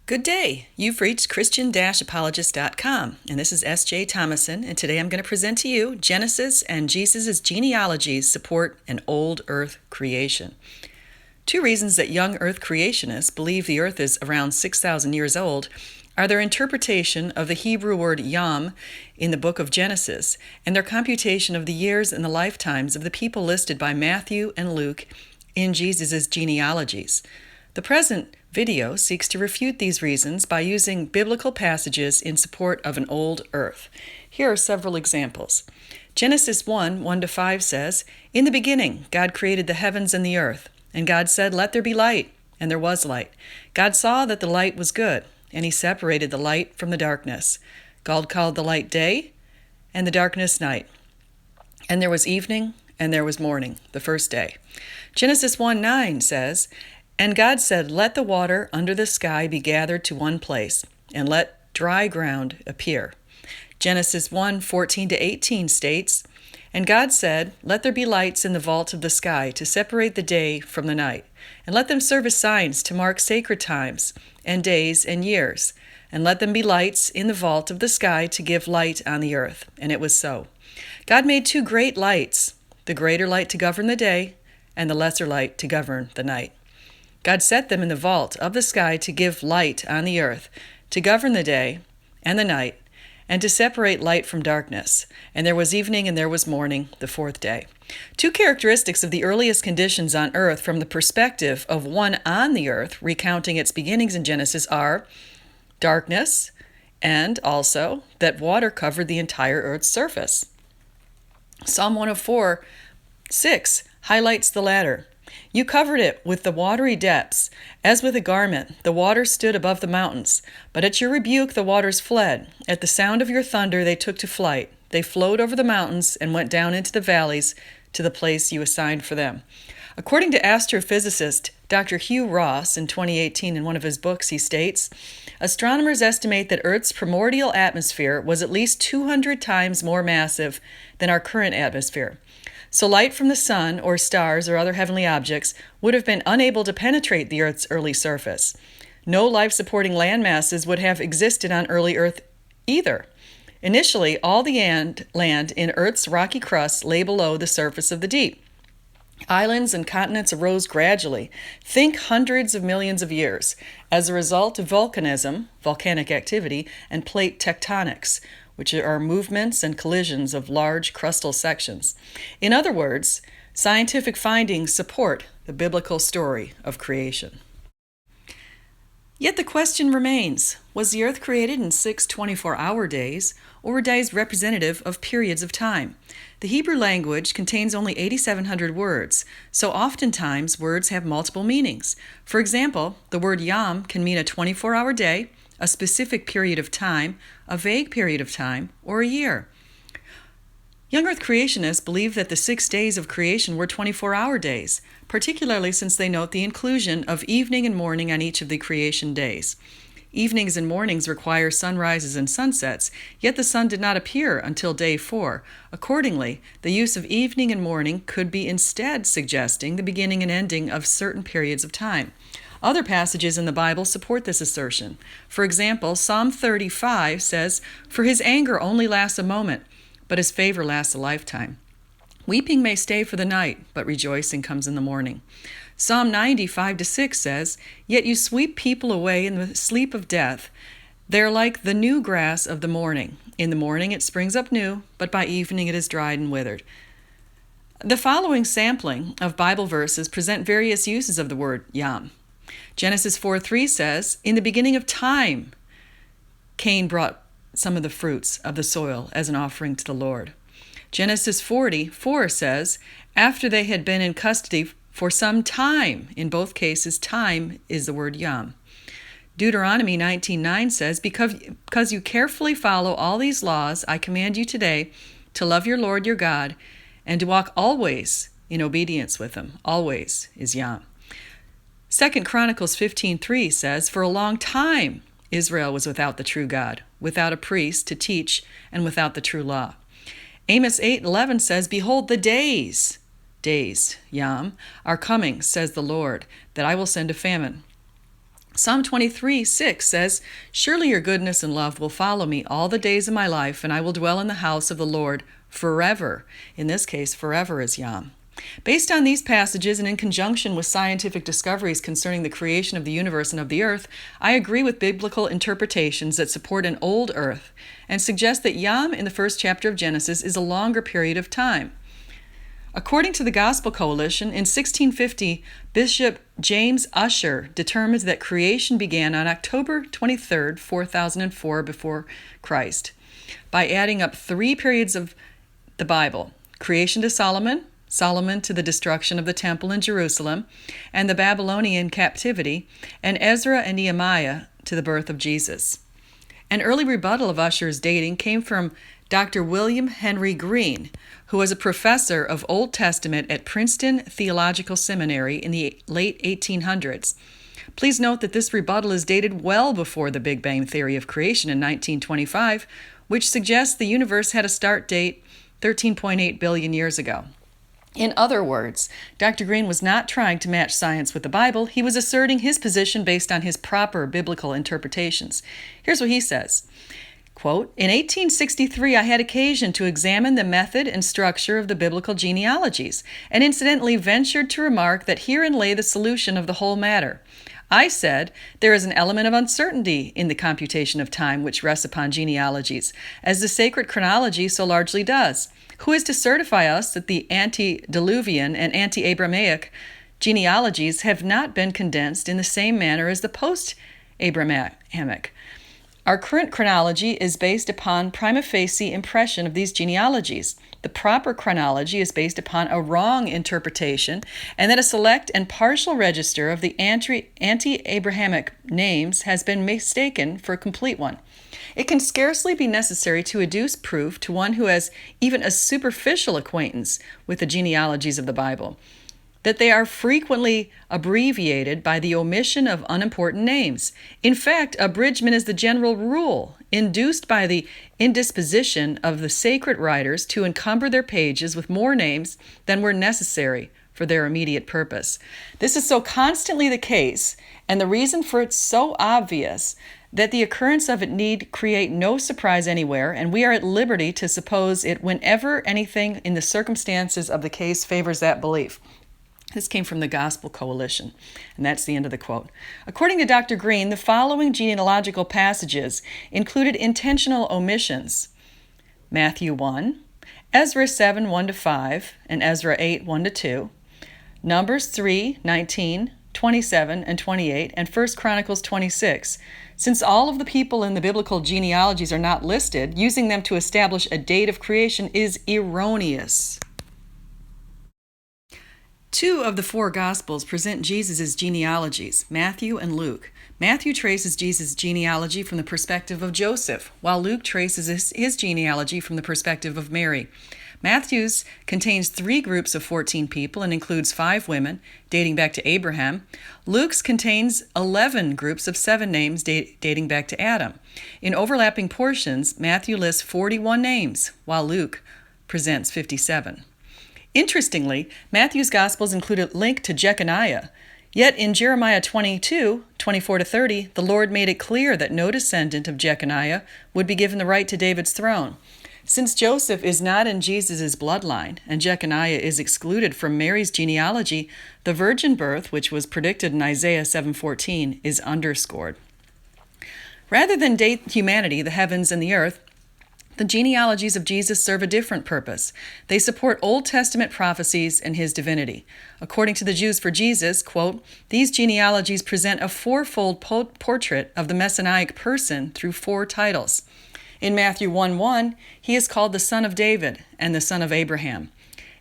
Good day. You've reached Christian-Apologist.com, and this is S.J. Thomason, and today I'm going to present to you Genesis and Jesus' genealogies support an old earth creation. Two reasons that young earth creationists believe the earth is around 6,000 years old are their interpretation of the Hebrew word yom in the book of Genesis and their computation of the years and the lifetimes of the people listed by Matthew and Luke in Jesus' genealogies. The present video seeks to refute these reasons by using biblical passages in support of an old earth. Here are several examples. Genesis 1:1-5 says, "In the beginning, God created the heavens and the earth. And God said, 'Let there be light,' and there was light. God saw that the light was good, and he separated the light from the darkness. God called the light day, and the darkness night. And there was evening, and there was morning, the first day." Genesis 1:9 says, "And God said, 'Let the water under the sky be gathered to one place, and let dry ground appear.'" Genesis 1:14-18 states, "And God said, 'Let there be lights in the vault of the sky to separate the day from the night, and let them serve as signs to mark sacred times and days and years, and let them be lights in the vault of the sky to give light on the earth.' And it was so. God made two great lights, the greater light to govern the day, and the lesser light to govern the night. God set them in the vault of the sky to give light on the earth, to govern the day and the night, and to separate light from darkness. And there was evening and there was morning, the fourth day." Two characteristics of the earliest conditions on earth from the perspective of one on the earth, recounting its beginnings in Genesis, are darkness and also that water covered the entire earth's surface. Psalm 104:6 highlights the latter. "You covered it with the watery depths, as with a garment. The waters stood above the mountains. But at your rebuke the waters fled. At the sound of your thunder they took to flight. They flowed over the mountains and went down into the valleys to the place you assigned for them." According to astrophysicist Dr. Hugh Ross in 2018 in one of his books, he states, "Astronomers estimate that Earth's primordial atmosphere was at least 200 times more massive than our current atmosphere. So light from the sun or stars or other heavenly objects would have been unable to penetrate the Earth's early surface. No life-supporting land masses would have existed on early Earth either. Initially, all the land in Earth's rocky crust lay below the surface of the deep. Islands and continents arose gradually, think hundreds of millions of years, as a result of volcanism, volcanic activity, and plate tectonics, which are movements and collisions of large crustal sections. In other words, scientific findings support the biblical story of creation. Yet the question remains, was the earth created in 6 24-hour days, or were days representative of periods of time? The Hebrew language contains only 8,700 words, so oftentimes words have multiple meanings. For example, the word yom can mean a 24-hour day, a specific period of time, a vague period of time, or a year. Young earth creationists believe that the 6 days of creation were 24-hour days, particularly since they note the inclusion of evening and morning on each of the creation days. Evenings and mornings require sunrises and sunsets, yet the sun did not appear until day 4. Accordingly, the use of evening and morning could be instead suggesting the beginning and ending of certain periods of time. Other passages in the Bible support this assertion. For example, Psalm 35 says, "For his anger only lasts a moment, but his favor lasts a lifetime. Weeping may stay for the night, but rejoicing comes in the morning." Psalm 90:5-6 says, "Yet you sweep people away in the sleep of death. They're like the new grass of the morning. In the morning it springs up new, but by evening it is dried and withered." The following sampling of Bible verses present various uses of the word yom. Genesis 4:3 says, "In the beginning of time, Cain brought some of the fruits of the soil as an offering to the Lord." Genesis 40:4 says, "After they had been in custody for some time," in both cases, time is the word yom. Deuteronomy 19:9 says, because you carefully follow all these laws, I command you today to love your Lord your God and to walk always in obedience with him." Always is yom. 2 Chronicles 15:3 says, "For a long time Israel was without the true God, without a priest to teach, and without the true law." Amos 8:11 says, "Behold, the days, yom, are coming, says the Lord, that I will send a famine Psalm 23:6 says, "Surely your goodness and love will follow me all the days of my life, and I will dwell in the house of the Lord forever." In this case, forever is Yom. Based on these passages and in conjunction with scientific discoveries concerning the creation of the universe and of the earth, I agree with biblical interpretations that support an old earth and suggest that Yom in the first chapter of Genesis is a longer period of time. According to the Gospel Coalition, in 1650, Bishop James Ussher determined that creation began on October 23, 4004 before Christ, by adding up 3 periods of the Bible: creation to Solomon, Solomon to the destruction of the temple in Jerusalem and the Babylonian captivity, and Ezra and Nehemiah to the birth of Jesus. An early rebuttal of Ussher's dating came from Dr. William Henry Green, who was a professor of Old Testament at Princeton Theological Seminary in the late 1800s. Please note that this rebuttal is dated well before the Big Bang theory of creation in 1925, which suggests the universe had a start date 13.8 billion years ago. In other words, Dr. Green was not trying to match science with the Bible. He was asserting his position based on his proper biblical interpretations. Here's what he says. Quote, "In 1863, I had occasion to examine the method and structure of the biblical genealogies, and incidentally ventured to remark that herein lay the solution of the whole matter. I said, there is an element of uncertainty in the computation of time which rests upon genealogies, as the sacred chronology so largely does. Who is to certify us that the antediluvian and ante-Abrahamic genealogies have not been condensed in the same manner as the post-Abrahamic? Our current chronology is based upon prima facie impression of these genealogies. The proper chronology is based upon a wrong interpretation, and that a select and partial register of the ante-Abrahamic names has been mistaken for a complete one. It can scarcely be necessary to adduce proof to one who has even a superficial acquaintance with the genealogies of the Bible that they are frequently abbreviated by the omission of unimportant names. In fact, abridgment is the general rule, induced by the indisposition of the sacred writers to encumber their pages with more names than were necessary for their immediate purpose. This is so constantly the case, and the reason for it so obvious, that the occurrence of it need create no surprise anywhere, and we are at liberty to suppose it whenever anything in the circumstances of the case favors that belief." This came from the Gospel Coalition, and that's the end of the quote. According to Dr. Green, the following genealogical passages included intentional omissions: Matthew 1, Ezra 7, 1-5, and Ezra 8, 1-2, Numbers 3, 19, 27, and 28, and 1 Chronicles 26. Since all of the people in the biblical genealogies are not listed, using them to establish a date of creation is erroneous. 2 of the 4 Gospels present Jesus' genealogies, Matthew and Luke. Matthew traces Jesus' genealogy from the perspective of Joseph, while Luke traces his genealogy from the perspective of Mary. Matthew's contains 3 groups of 14 people and includes 5 women, dating back to Abraham. Luke's contains 11 groups of 7 names dating back to Adam. In overlapping portions, Matthew lists 41 names, while Luke presents 57. Interestingly, Matthew's Gospels include a link to Jeconiah. Yet in Jeremiah 22, 24-30, the Lord made it clear that no descendant of Jeconiah would be given the right to David's throne. Since Joseph is not in Jesus' bloodline, and Jeconiah is excluded from Mary's genealogy, the virgin birth, which was predicted in Isaiah 7:14, is underscored. Rather than date humanity, the heavens and the earth, the genealogies of Jesus serve a different purpose. They support Old Testament prophecies and his divinity. According to the Jews for Jesus, quote, "These genealogies present a fourfold portrait of the Messianic person through 4 titles. In Matthew 1:1, he is called the son of David and the son of Abraham.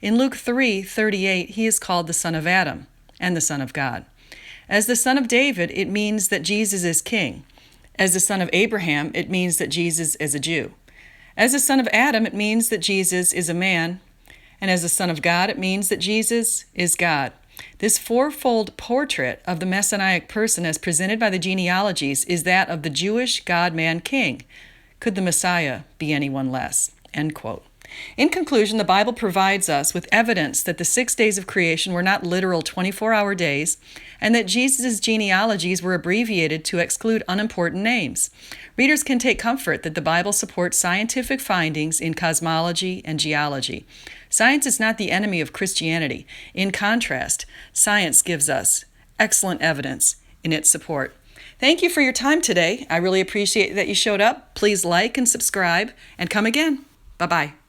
In Luke 3:38, he is called the son of Adam and the son of God. As the son of David, it means that Jesus is king. As the son of Abraham, it means that Jesus is a Jew. As the son of Adam, it means that Jesus is a man. And as the son of God, it means that Jesus is God. This fourfold portrait of the Messianic person as presented by the genealogies is that of the Jewish God-man king. Could the Messiah be anyone less?" End quote. In conclusion, the Bible provides us with evidence that the 6 days of creation were not literal 24-hour days, and that Jesus' genealogies were abbreviated to exclude unimportant names. Readers can take comfort that the Bible supports scientific findings in cosmology and geology. Science is not the enemy of Christianity. In contrast, science gives us excellent evidence in its support. Thank you for your time today. I really appreciate that you showed up. Please like and subscribe, and come again. Bye-bye.